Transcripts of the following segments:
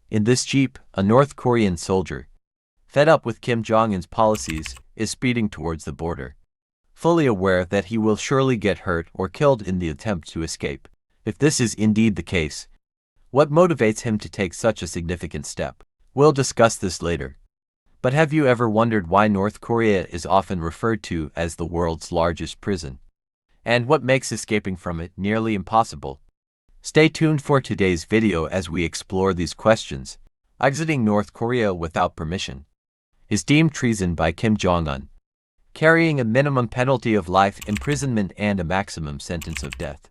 In this jeep, a North Korean soldier, fed up with Kim Jong-un's policies, is speeding towards the border, fully aware that he will surely get hurt or killed in the attempt to escape. If this is indeed the case, what motivates him to take such a significant step? We'll discuss this later. But have you ever wondered why North Korea is often referred to as the world's largest prison? And what makes escaping from it nearly impossible? Stay tuned for today's video as we explore these questions. Exiting North Korea without permission is deemed treason by Kim Jong-un, carrying a minimum penalty of life imprisonment and a maximum sentence of death.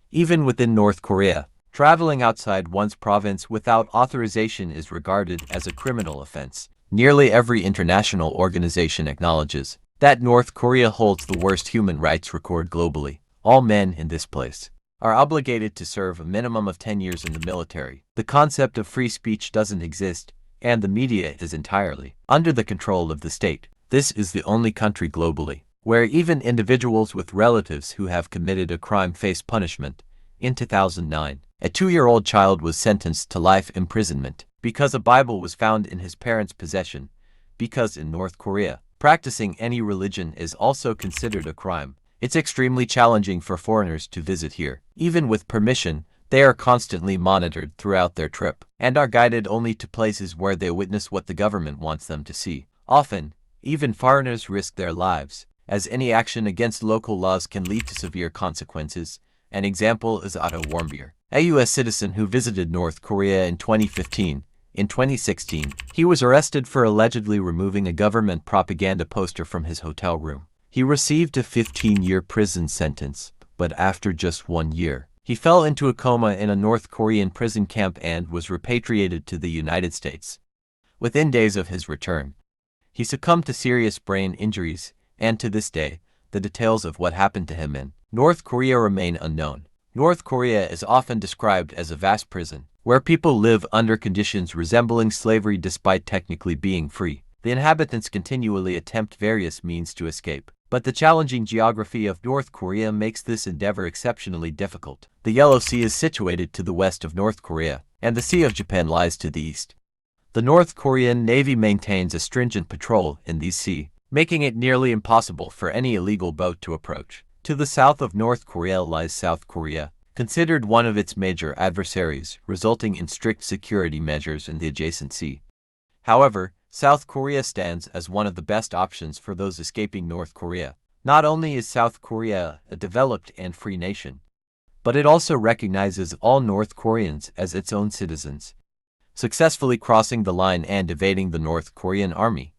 Even within North Korea, traveling outside one's province without authorization is regarded as a criminal offense. Nearly every international organization acknowledges that North Korea holds the worst human rights record globally. All men in this place are obligated to serve a minimum of 10 years in the military. The concept of free speech doesn't exist, and the media is entirely under the control of the state. This is the only country globally where even individuals with relatives who have committed a crime face punishment. In 2009, a 2-year-old child was sentenced to life imprisonment because a Bible was found in his parents' possession. Because in North Korea, practicing any religion is also considered a crime, it's extremely challenging for foreigners to visit here. Even with permission, they are constantly monitored throughout their trip and are guided only to places where they witness what the government wants them to see. Often, even foreigners risk their lives, as any action against local laws can lead to severe consequences. An example is Otto Warmbier, a U.S. citizen who visited North Korea in 2015. In 2016, he was arrested for allegedly removing a government propaganda poster from his hotel room. He received a 15-year prison sentence, but after just 1 year, he fell into a coma in a North Korean prison camp and was repatriated to the United States. Within days of his return, he succumbed to serious brain injuries, and to this day, the details of what happened to him in North Korea remain unknown. North Korea is often described as a vast prison, where people live under conditions resembling slavery despite technically being free. The inhabitants continually attempt various means to escape, but the challenging geography of North Korea makes this endeavor exceptionally difficult. The Yellow Sea is situated to the west of North Korea, and the Sea of Japan lies to the east. The North Korean Navy maintains a stringent patrol in these seas, making it nearly impossible for any illegal boat to approach. To the south of North Korea lies South Korea, considered one of its major adversaries, resulting in strict security measures in the adjacent sea. However, South Korea stands as one of the best options for those escaping North Korea. Not only is South Korea a developed and free nation, but it also recognizes all North Koreans as its own citizens. Successfully crossing the line and evading the North Korean army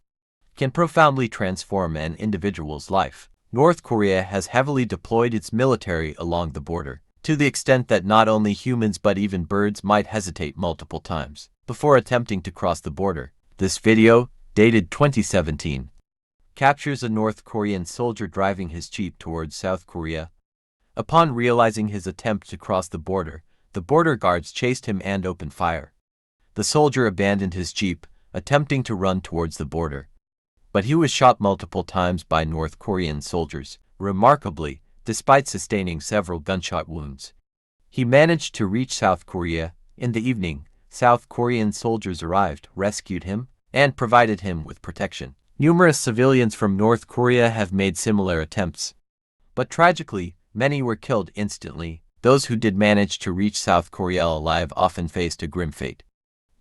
can profoundly transform an individual's life. North Korea has heavily deployed its military along the border, to the extent that not only humans but even birds might hesitate multiple times before attempting to cross the border. This video, dated 2017, captures a North Korean soldier driving his jeep towards South Korea. Upon realizing his attempt to cross the border guards chased him and opened fire. The soldier abandoned his jeep, attempting to run towards the border, but he was shot multiple times by North Korean soldiers. Remarkably, despite sustaining several gunshot wounds, he managed to reach South Korea. In the evening, South Korean soldiers arrived, rescued him, and provided him with protection. Numerous civilians from North Korea have made similar attempts, but tragically, many were killed instantly. Those who did manage to reach South Korea alive often faced a grim fate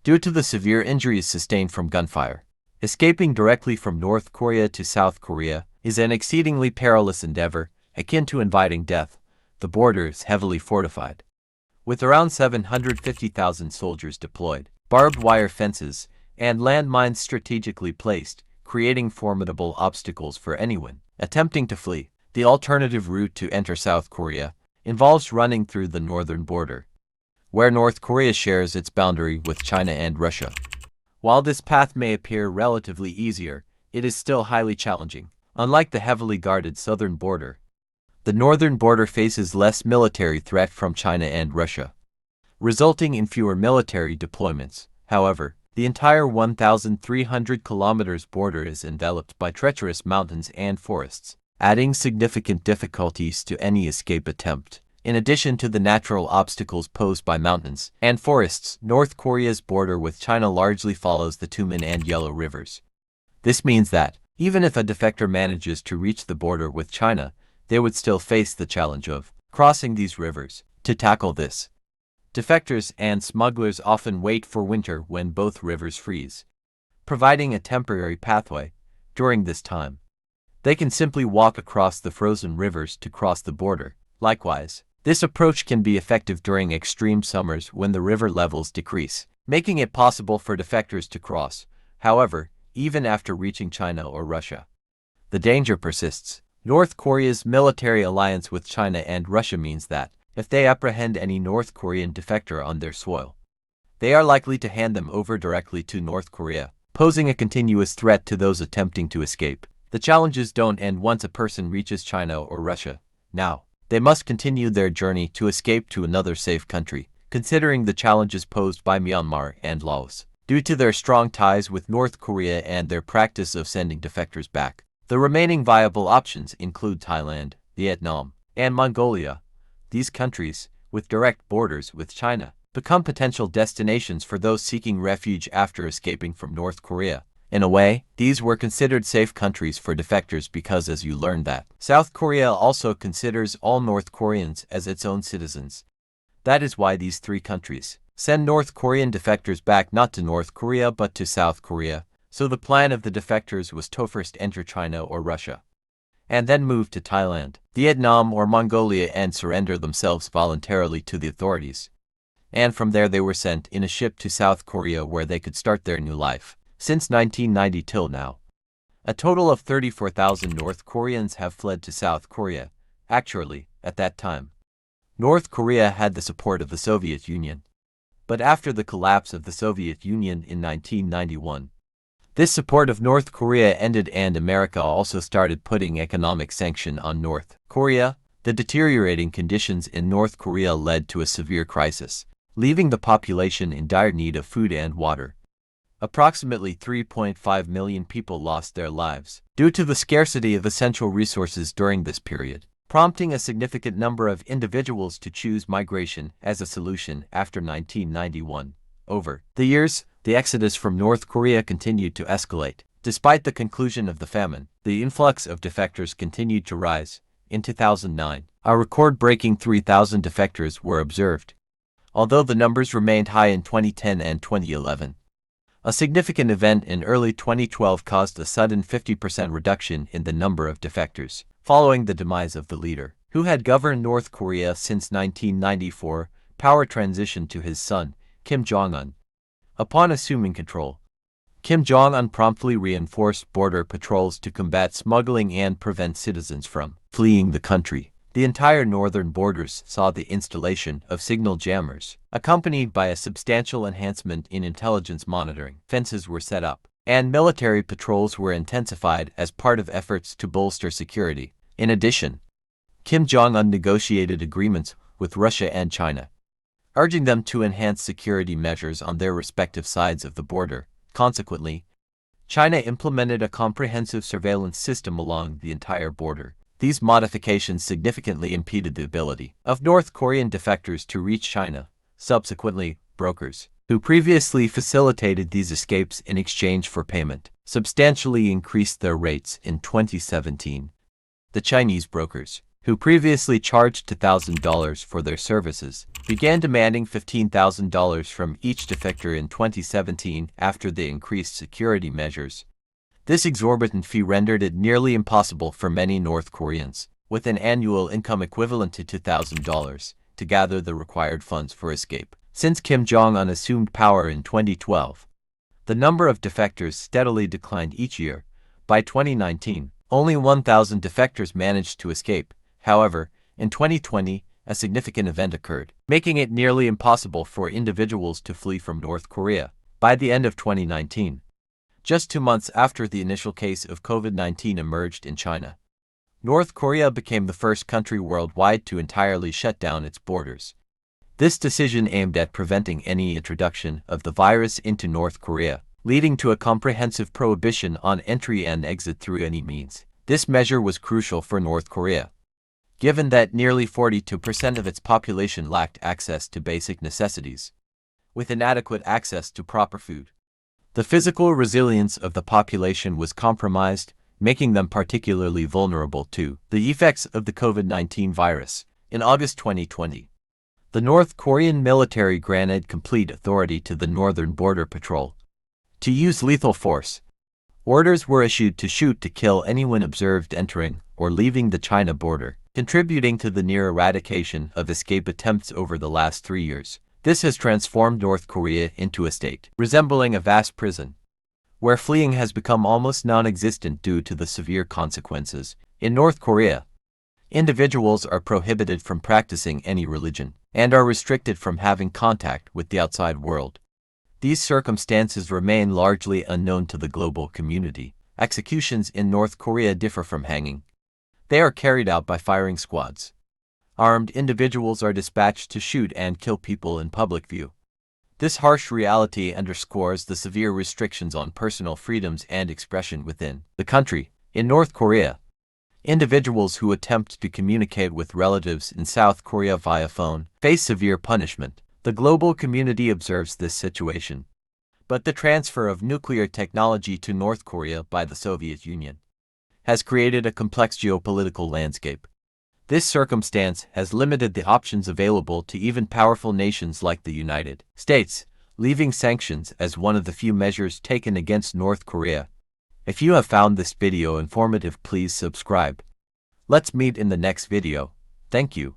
due to the severe injuries sustained from gunfire. Escaping directly from North Korea to South Korea is an exceedingly perilous endeavor, akin to inviting death. The border is heavily fortified, with around 750,000 soldiers deployed, barbed wire fences, and landmines strategically placed, creating formidable obstacles for anyone attempting to flee. The alternative route to enter South Korea involves running through the northern border, where North Korea shares its boundary with China and Russia. While this path may appear relatively easier, it is still highly challenging. Unlike the heavily guarded southern border, the northern border faces less military threat from China and Russia, resulting in fewer military deployments. However, the entire 1,300 kilometers border is enveloped by treacherous mountains and forests, adding significant difficulties to any escape attempt. In addition to the natural obstacles posed by mountains and forests, North Korea's border with China largely follows the Tumen and Yellow rivers. This means that, even if a defector manages to reach the border with China, they would still face the challenge of crossing these rivers. To tackle this, defectors and smugglers often wait for winter when both rivers freeze, providing a temporary pathway. During this time, they can simply walk across the frozen rivers to cross the border. Likewise, this approach can be effective during extreme summers when the river levels decrease, making it possible for defectors to cross. However, even after reaching China or Russia, the danger persists. North Korea's military alliance with China and Russia means that, if they apprehend any North Korean defector on their soil, they are likely to hand them over directly to North Korea, posing a continuous threat to those attempting to escape. The challenges don't end once a person reaches China or Russia. Now, they must continue their journey to escape to another safe country, considering the challenges posed by Myanmar and Laos. Due to their strong ties with North Korea and their practice of sending defectors back, the remaining viable options include Thailand, Vietnam, and Mongolia. These countries, with direct borders with China, become potential destinations for those seeking refuge after escaping from North Korea. In a way, these were considered safe countries for defectors because, as you learned, that South Korea also considers all North Koreans as its own citizens. That is why these three countries send North Korean defectors back not to North Korea but to South Korea. So the plan of the defectors was to first enter China or Russia, and then move to Thailand, Vietnam, or Mongolia and surrender themselves voluntarily to the authorities. And from there they were sent in a ship to South Korea where they could start their new life. Since 1990 till now, a total of 34,000 North Koreans have fled to South Korea. Actually, at that time, North Korea had the support of the Soviet Union. But after the collapse of the Soviet Union in 1991, this support of North Korea ended and America also started putting economic sanction on North Korea. The deteriorating conditions in North Korea led to a severe crisis, leaving the population in dire need of food and water. Approximately 3.5 million people lost their lives due to the scarcity of essential resources during this period, prompting a significant number of individuals to choose migration as a solution after 1991. Over the years, the exodus from North Korea continued to escalate. Despite the conclusion of the famine, the influx of defectors continued to rise. In 2009, a record-breaking 3,000 defectors were observed, although the numbers remained high in 2010 and 2011. A significant event in early 2012 caused a sudden 50% reduction in the number of defectors, following the demise of the leader, who had governed North Korea since 1994. Power transitioned to his son, Kim Jong-un. Upon assuming control, Kim Jong-un promptly reinforced border patrols to combat smuggling and prevent citizens from fleeing the country. The entire northern borders saw the installation of signal jammers, accompanied by a substantial enhancement in intelligence monitoring. Fences were set up, and military patrols were intensified as part of efforts to bolster security. In addition, Kim Jong-un negotiated agreements with Russia and China, urging them to enhance security measures on their respective sides of the border. Consequently, China implemented a comprehensive surveillance system along the entire border. These modifications significantly impeded the ability of North Korean defectors to reach China. Subsequently, brokers, who previously facilitated these escapes in exchange for payment, substantially increased their rates in 2017. The Chinese brokers, who previously charged $2,000 for their services, began demanding $15,000 from each defector in 2017 after they increased security measures. This exorbitant fee rendered it nearly impossible for many North Koreans, with an annual income equivalent to $2,000, to gather the required funds for escape. Since Kim Jong-un assumed power in 2012, the number of defectors steadily declined each year. By 2019, only 1,000 defectors managed to escape. However, in 2020, a significant event occurred, making it nearly impossible for individuals to flee from North Korea. By the end of 2019, just 2 months after the initial case of COVID-19 emerged in China, North Korea became the first country worldwide to entirely shut down its borders. This decision aimed at preventing any introduction of the virus into North Korea, leading to a comprehensive prohibition on entry and exit through any means. This measure was crucial for North Korea, given that nearly 42% of its population lacked access to basic necessities, with inadequate access to proper food. The physical resilience of the population was compromised, making them particularly vulnerable to the effects of the COVID-19 virus. In August 2020, the North Korean military granted complete authority to the Northern Border Patrol to use lethal force. Orders were issued to shoot to kill anyone observed entering or leaving the China border, contributing to the near eradication of escape attempts over the last 3 years. This has transformed North Korea into a state resembling a vast prison, where fleeing has become almost non-existent due to the severe consequences. In North Korea, individuals are prohibited from practicing any religion and are restricted from having contact with the outside world. These circumstances remain largely unknown to the global community. Executions in North Korea differ from hanging. They are carried out by firing squads. Armed individuals are dispatched to shoot and kill people in public view. This harsh reality underscores the severe restrictions on personal freedoms and expression within the country. In North Korea, individuals who attempt to communicate with relatives in South Korea via phone face severe punishment. The global community observes this situation, but the transfer of nuclear technology to North Korea by the Soviet Union has created a complex geopolitical landscape. This circumstance has limited the options available to even powerful nations like the United States, leaving sanctions as one of the few measures taken against North Korea. If you have found this video informative, please subscribe. Let's meet in the next video. Thank you.